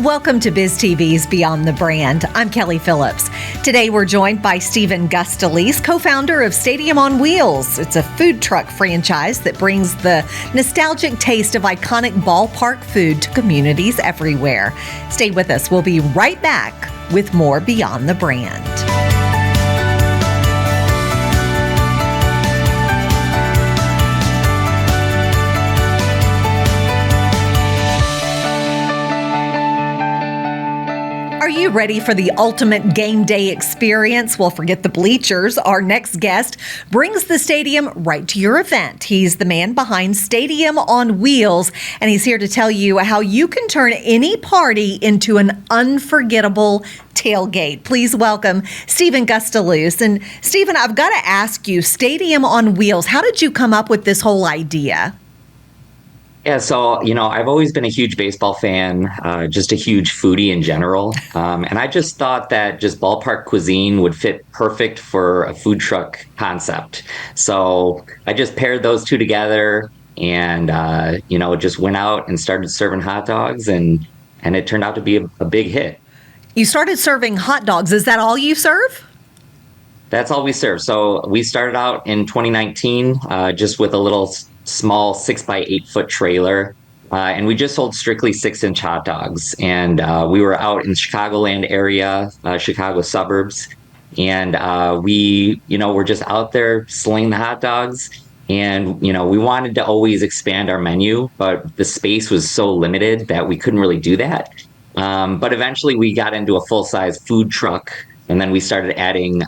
Welcome to BizTV's Beyond the Brand. I'm Kelli Phillips. Today we're joined by Steven Guistolise, co-founder of Stadium on Wheels. It's a food truck franchise that brings the nostalgic taste of iconic ballpark food to communities everywhere. Stay with us. We'll be right back with more Beyond the Brand. Are you ready for the ultimate game day experience? Well, forget the bleachers. Our next guest brings the stadium right to your event. He's the man behind Stadium on Wheels, and he's here to tell you how you can turn any party into an unforgettable tailgate. Please welcome Steven Guistolise. And Steven, I've got to ask you, Stadium on Wheels, how did you come up with this whole idea? Yeah, so, I've always been a huge baseball fan, just a huge foodie in general. And I just thought that just ballpark cuisine would fit perfect for a food truck concept. So I just paired those two together and, just went out and started serving hot dogs and it turned out to be a big hit. You started serving hot dogs. Is that all you serve? That's all we serve. So we started out in 2019 just with a little small 6x8 foot trailer. And we just sold strictly 6-inch hot dogs. And we were out in Chicagoland area, Chicago suburbs. And we, were just out there slinging the hot dogs. And, we wanted to always expand our menu, but the space was so limited that we couldn't really do that. But eventually we got into a full-size food truck. And then we started adding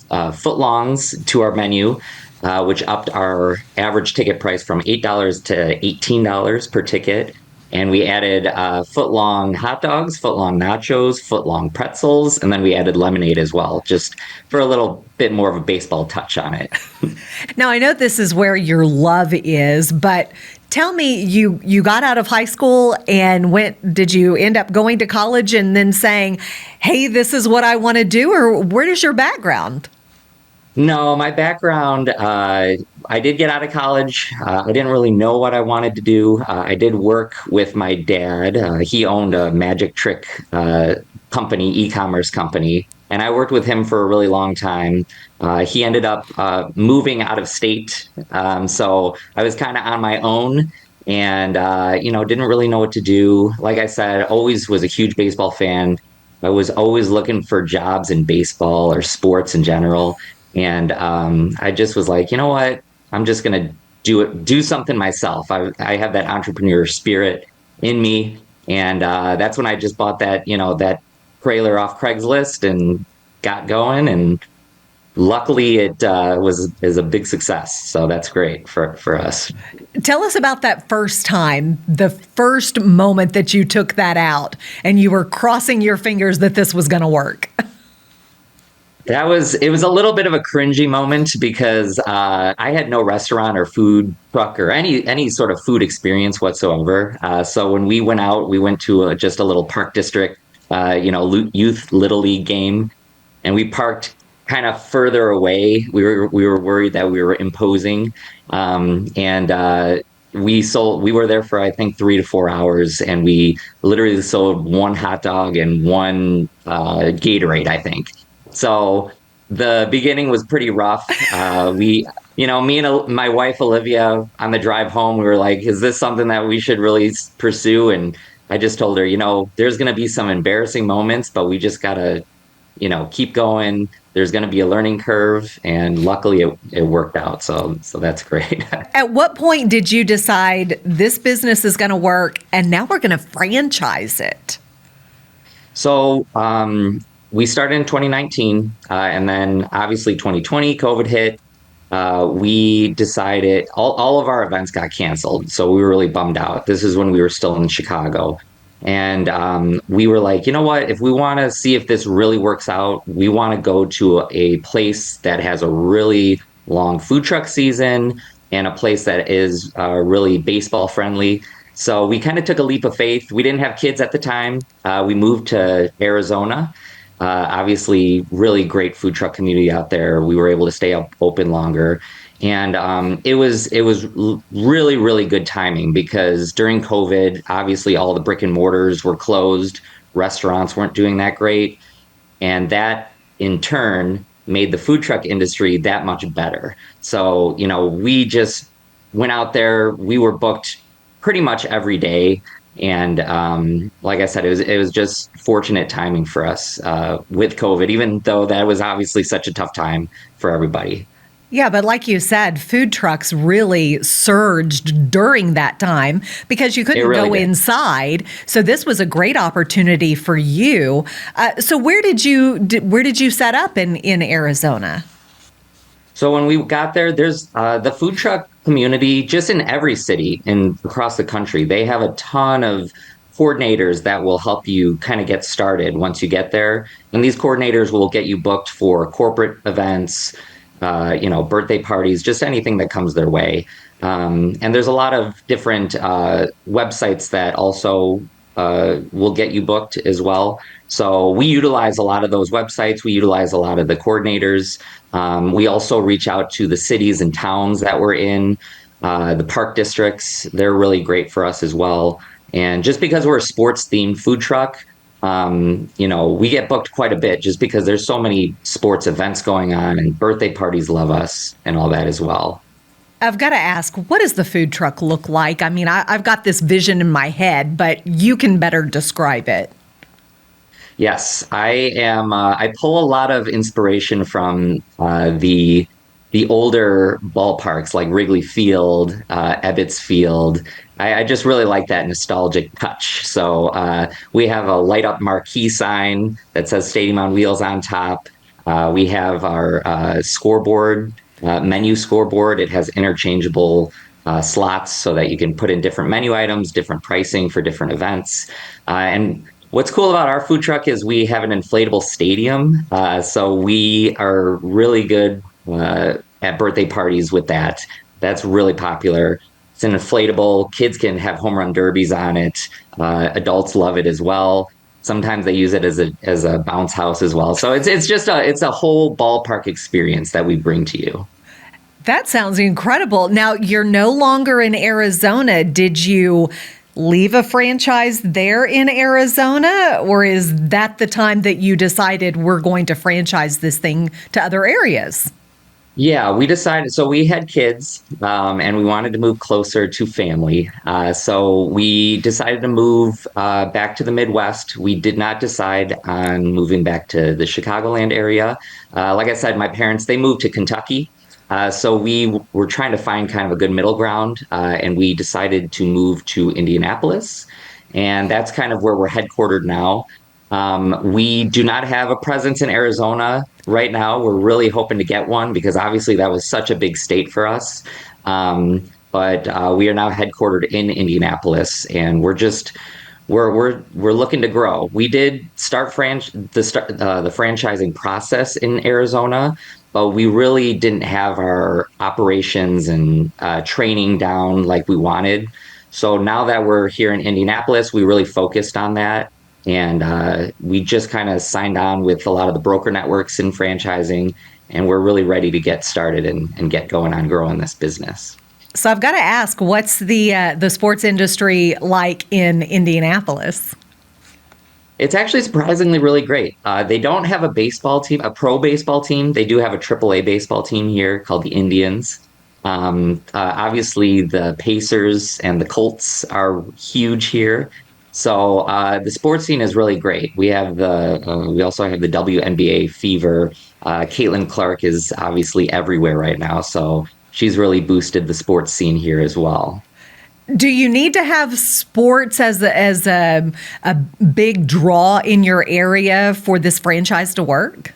footlongs to our menu, which upped our average ticket price from $8 to $18 per ticket. And we added footlong hot dogs, footlong nachos, footlong pretzels, and then we added lemonade as well, just for a little bit more of a baseball touch on it. Now, I know this is where your love is, but tell me, you got out of high school and did you end up going to college and then saying, hey, this is what I want to do? Or where is your background? No, my background, I did get out of college. I didn't really know what I wanted to do. I did work with my dad. He owned a magic trick company, e-commerce company, and I worked with him for a really long time. He ended up moving out of state, so I was kind of on my own and, didn't really know what to do. Like I said, always was a huge baseball fan. I was always looking for jobs in baseball or sports in general. And I just was like, you know what? I'm just going to do something myself. I have that entrepreneur spirit in me. And that's when I just bought that, that trailer off Craigslist and got going. And luckily it is a big success. So that's great for us. Tell us about that first time, the first moment that you took that out and you were crossing your fingers that this was going to work. It was a little bit of a cringy moment because I had no restaurant or food truck or any sort of food experience whatsoever. So when we went out, we went to just a little park district, youth little league game, and we parked kind of further away. We were worried that we were imposing, and we were there for I think 3 to 4 hours, and we literally sold one hot dog and one Gatorade, I think. So the beginning was pretty rough. Me and my wife, Olivia, on the drive home, we were like, is this something that we should really pursue? And I just told her, there's going to be some embarrassing moments, but we just got to, keep going. There's going to be a learning curve. And luckily it worked out. So that's great. At what point did you decide this business is going to work and now we're going to franchise it? So, we started in 2019, and then obviously 2020, COVID hit. We decided all of our events got canceled. So we were really bummed out. This is when we were still in Chicago. And we were like, you know what, if we want to see if this really works out, we want to go to a place that has a really long food truck season and a place that is really baseball friendly. So we kind of took a leap of faith. We didn't have kids at the time. We moved to Arizona. Obviously, really great food truck community out there. We were able to stay open longer. And it was really, really good timing because during COVID, obviously all the brick and mortars were closed, restaurants weren't doing that great, and that in turn made the food truck industry that much better. So, we just went out there, we were booked pretty much every day. And like I said, it was just fortunate timing for us with COVID, even though that was obviously such a tough time for everybody. Yeah, but like you said, food trucks really surged during that time because you It couldn't really go did. inside. So this was a great opportunity for you. So where did you set up in Arizona? So when we got there, there's the food truck community just in every city and across the country. They have a ton of coordinators that will help you kind of get started once you get there. And these coordinators will get you booked for corporate events, birthday parties, just anything that comes their way. And there's a lot of different websites that also will get you booked as well. So we utilize a lot of those websites. We utilize a lot of the coordinators. We also reach out to the cities and towns that we're in, the park districts. They're really great for us as well. And just because we're a sports themed food truck, we get booked quite a bit just because there's so many sports events going on and birthday parties love us and all that as well. I've got to ask, what does the food truck look like? I mean, I've got this vision in my head, but you can better describe it. Yes, I am. I pull a lot of inspiration from the older ballparks like Wrigley Field, Ebbets Field. I just really like that nostalgic touch. So we have a light up marquee sign that says Stadium on Wheels on top. We have our scoreboard, menu scoreboard. It has interchangeable slots so that you can put in different menu items, different pricing for different events. And what's cool about our food truck is we have an inflatable stadium. So we are really good at birthday parties with that. That's really popular. It's an inflatable. Kids can have home run derbies on it. Adults love it as well. Sometimes they use it as a bounce house as well. So it's a whole ballpark experience that we bring to you. That sounds incredible. Now, you're no longer in Arizona. Did you leave a franchise there in Arizona, or is that the time that you decided we're going to franchise this thing to other areas? Yeah, we decided. So we had kids, and we wanted to move closer to family. So we decided to move back to the Midwest. We did not decide on moving back to the Chicagoland area. Like I said, my parents, they moved to Kentucky. So we were trying to find kind of a good middle ground, and we decided to move to Indianapolis. And that's kind of where we're headquartered now. We do not have a presence in Arizona right now. We're really hoping to get one because obviously that was such a big state for us. But we are now headquartered in Indianapolis, and we're looking to grow. We did start the franchising process in Arizona, but we really didn't have our operations and training down like we wanted. So now that we're here in Indianapolis, we really focused on that. And we just kind of signed on with a lot of the broker networks in franchising, and we're really ready to get started and get going on growing this business. So I've got to ask, what's the sports industry like in Indianapolis? It's actually surprisingly really great. They don't have a baseball team, a pro baseball team. They do have a AAA baseball team here called the Indians. Obviously, the Pacers and the Colts are huge here. So the sports scene is really great. We also have the WNBA fever. Caitlin Clark is obviously everywhere right now, so she's really boosted the sports scene here as well. Do you need to have sports as a big draw in your area for this franchise to work?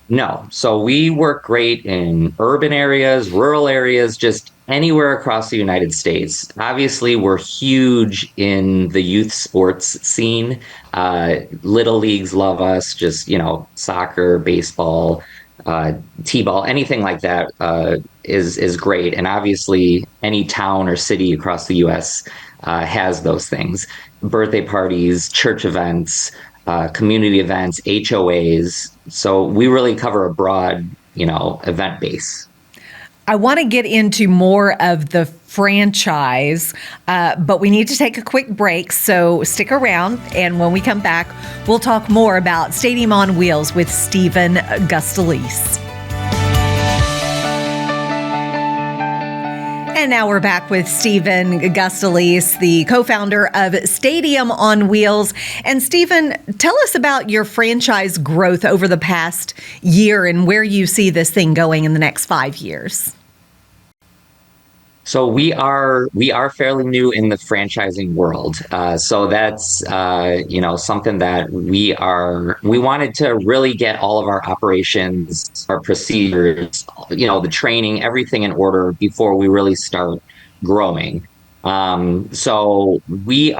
No. So we work great in urban areas, rural areas, just anywhere across the United States. Obviously, we're huge in the youth sports scene. Little leagues love us, just, soccer, baseball, t-ball, anything like that is great. And obviously, any town or city across the U.S. Has those things: birthday parties, church events, community events, HOAs. So we really cover a broad, event base. I want to get into more of the franchise, but we need to take a quick break. So stick around. And when we come back, we'll talk more about Stadium on Wheels with Steven Guistolise. And now we're back with Steven Guistolise, the co-founder of Stadium on Wheels. And Steven, tell us about your franchise growth over the past year and where you see this thing going in the next 5 years. So we are fairly new in the franchising world. So that's something that we wanted to really get all of our operations, our procedures, the training, everything in order before we really start growing. So we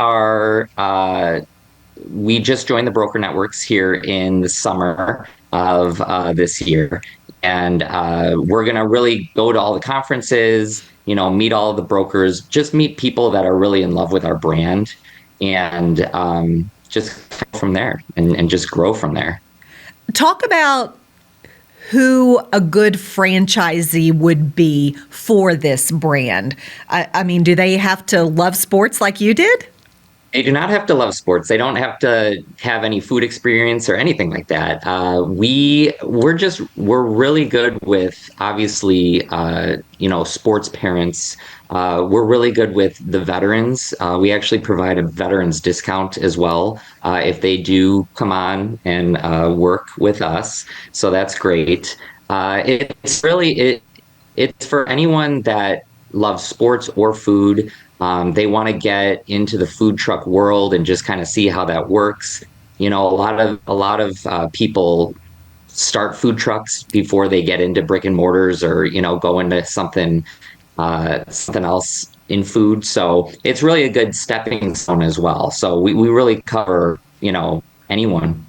just joined the broker networks here in the summer of this year. And we're going to really go to all the conferences, meet all the brokers, just meet people that are really in love with our brand, and just go from there and just grow from there. Talk about who a good franchisee would be for this brand. I mean, do they have to love sports like you did? They do not have to love sports. They don't have to have any food experience or anything like that. We're really good with, obviously, sports parents. We're really good with the veterans. We actually provide a veterans discount as well if they do come on and work with us. So that's great. It's for anyone that loves sports or food. They want to get into the food truck world and just kind of see how that works. A lot of people start food trucks before they get into brick and mortars or go into something else in food. So it's really a good stepping stone as well. So we really cover anyone.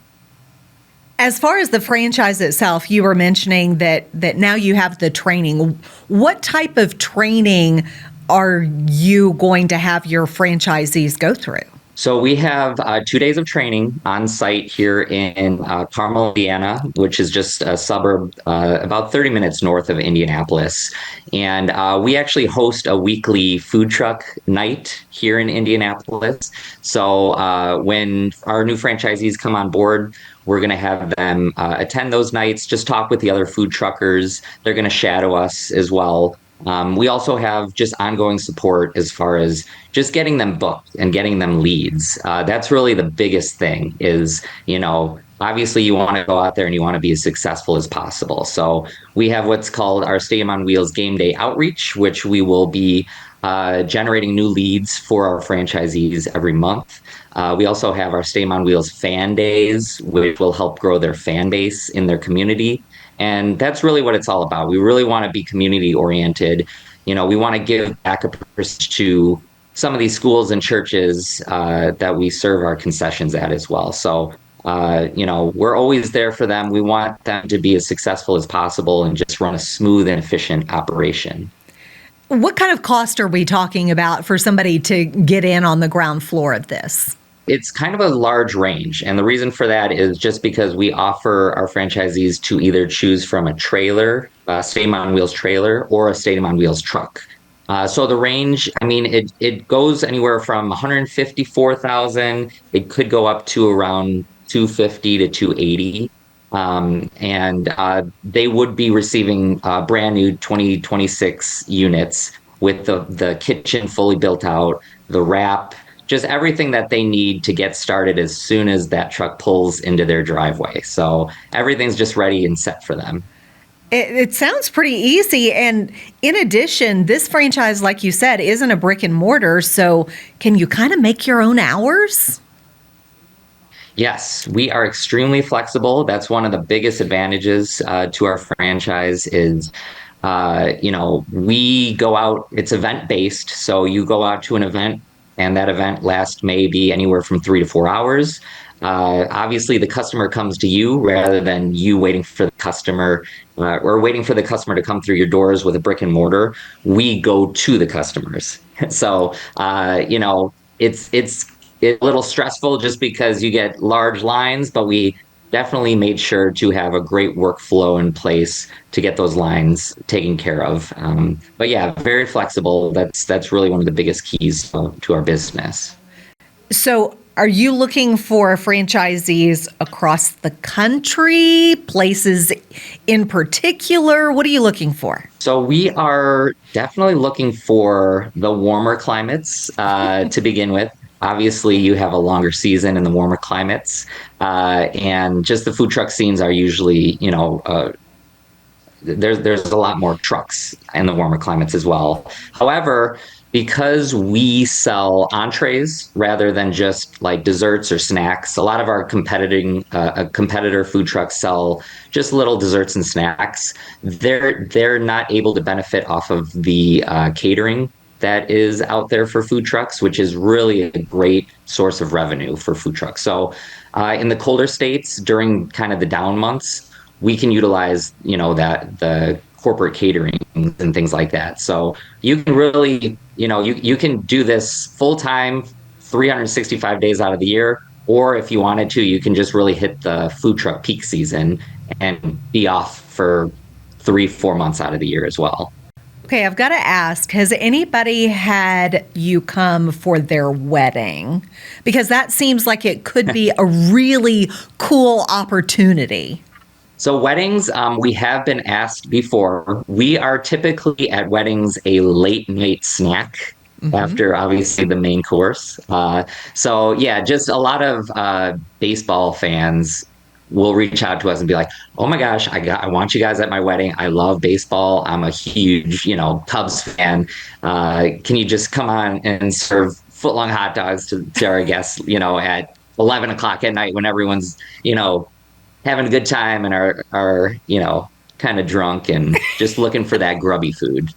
As far as the franchise itself, you were mentioning that now you have the training. What type of training are you going to have your franchisees go through? So we have 2 days of training on site here in Carmel, Indiana, which is just a suburb about 30 minutes north of Indianapolis. And we actually host a weekly food truck night here in Indianapolis. So when our new franchisees come on board, we're going to have them attend those nights, just talk with the other food truckers. They're going to shadow us as well. We also have just ongoing support as far as just getting them booked and getting them leads. That's really the biggest thing is, obviously you want to go out there and you want to be as successful as possible. So we have what's called our Stadium on Wheels Game Day Outreach, which we will be generating new leads for our franchisees every month. We also have our Stadium on Wheels Fan Days, which will help grow their fan base in their community. And that's really what it's all about. We really want to be community oriented. We want to give back a percentage to some of these schools and churches that we serve our concessions at as well. So, we're always there for them. We want them to be as successful as possible and just run a smooth and efficient operation. What kind of cost are we talking about for somebody to get in on the ground floor of this? It's kind of a large range. And the reason for that is just because we offer our franchisees to either choose from a trailer, a Stadium on Wheels trailer, or a Stadium on Wheels truck. So the range, it goes anywhere from $154,000. It could go up to around $250 to $280. And they would be receiving brand new 2026 units with the kitchen fully built out, the wrap, just everything that they need to get started as soon as that truck pulls into their driveway. So everything's just ready and set for them. It sounds pretty easy. And in addition, this franchise, like you said, isn't a brick and mortar. So can you kind of make your own hours? Yes, we are extremely flexible. That's one of the biggest advantages to our franchise is, we go out, it's event based. So you go out to an event, and that event lasts maybe anywhere from 3 to 4 hours. Obviously, the customer comes to you rather than you waiting for the customer or waiting for the customer to come through your doors with a brick and mortar. We go to the customers. So, it's a little stressful just because you get large lines, but we definitely made sure to have a great workflow in place to get those lines taken care of. But yeah, very flexible. That's really one of the biggest keys to our business. So, are you looking for franchisees across the country, places in particular? What are you looking for? So we are definitely looking for the warmer climates to begin with. Obviously, you have a longer season in the warmer climates, and just the food truck scenes are usually, there's a lot more trucks in the warmer climates as well. However, because we sell entrees rather than just like desserts or snacks, a lot of our competitor food trucks sell just little desserts and snacks. They're not able to benefit off of the catering that is out there for food trucks, which is really a great source of revenue for food trucks. So, in the colder states during kind of the down months, we can utilize, that the corporate catering and things like that. So you can really, you can do this full time, 365 days out of the year. Or if you wanted to, you can just really hit the food truck peak season and be off for 3, 4 months out of the year as well. Okay, I've got to ask, has anybody had you come for their wedding? Because that seems like it could be a really cool opportunity. So weddings, we have been asked before. We are typically at weddings a late night snack after obviously the main course. So yeah, just a lot of baseball fans will reach out to us and be like, "Oh my gosh, I want you guys at my wedding. I love baseball. I'm a huge, Cubs fan. Can you just come on and serve footlong hot dogs to our guests, at 11 o'clock at night when everyone's, having a good time and are kind of drunk and just looking for that grubby food."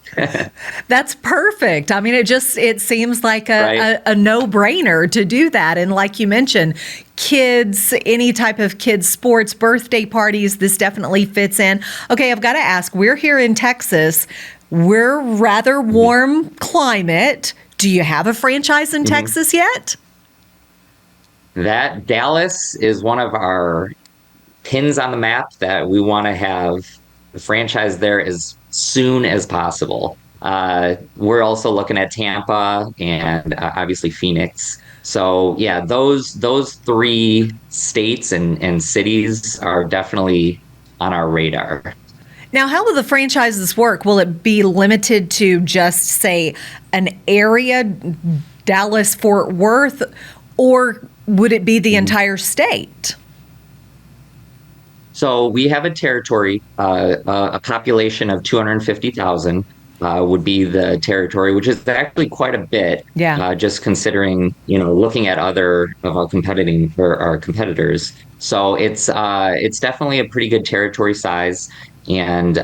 That's perfect. I mean, it seems like Right. a no-brainer to do that. And like you mentioned, kids, any type of kids sports, birthday parties, this definitely fits in. Okay, I've got to ask, we're here in Texas. We're rather warm climate. Do you have a franchise in Texas yet? That Dallas is one of our pins on the map that we want to have the franchise there as soon as possible. We're also looking at Tampa and obviously Phoenix. So yeah, those three states and cities are definitely on our radar. Now, how will the franchises work? Will it be limited to just, say, an area, Dallas, Fort Worth, or would it be the entire state? So we have a territory, a population of 250,000 would be the territory, which is actually quite a bit. Yeah. Just considering, looking at other of our competing or our competitors. So it's definitely a pretty good territory size, and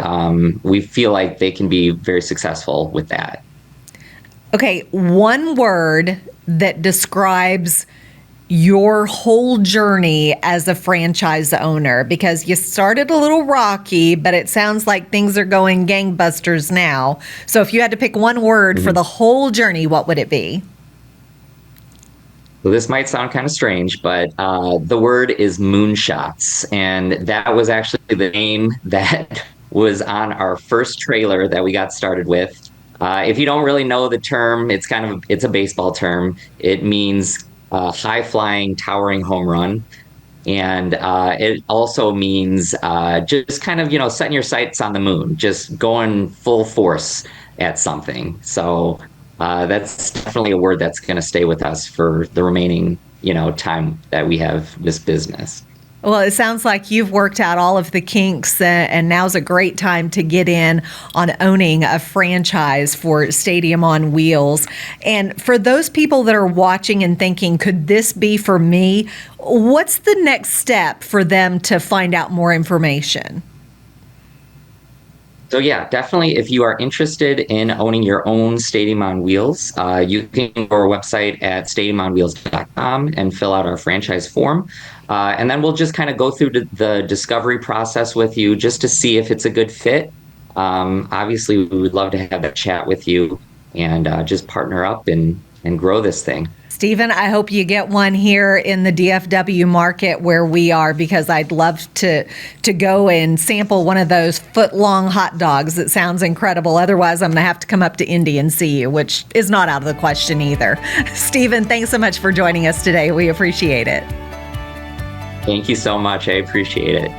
we feel like they can be very successful with that. Okay, one word that describes your whole journey as a franchise owner, because you started a little rocky, but it sounds like things are going gangbusters now. So if you had to pick one word for the whole journey, what would it be? So this might sound kind of strange, but the word is moonshots, and that was actually the name that was on our first trailer that we got started with. If you don't really know the term, it's a baseball term. It means high flying, towering home run. And it also means just kind of, setting your sights on the moon, just going full force at something. So that's definitely a word that's going to stay with us for the remaining, time that we have this business. Well, it sounds like you've worked out all of the kinks, and now's a great time to get in on owning a franchise for Stadium on Wheels. And for those people that are watching and thinking, could this be for me? What's the next step for them to find out more information? So yeah, definitely. If you are interested in owning your own Stadium on Wheels, you can go to our website at stadiumonwheels.com and fill out our franchise form. And then we'll just kind of go through the discovery process with you just to see if it's a good fit. Obviously, we would love to have that chat with you and just partner up and and grow this thing. Stephen, I hope you get one here in the DFW market where we are, because I'd love to go and sample one of those foot-long hot dogs. It sounds incredible. Otherwise, I'm going to have to come up to Indy and see you, which is not out of the question either. Stephen, thanks so much for joining us today. We appreciate it. Thank you so much. I appreciate it.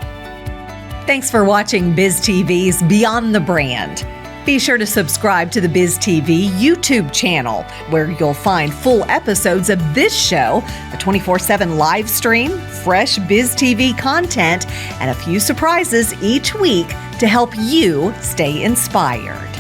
Thanks for watching BizTV's Beyond the Brand. Be sure to subscribe to the BizTV YouTube channel, where you'll find full episodes of this show, a 24/7 live stream, fresh BizTV content, and a few surprises each week to help you stay inspired.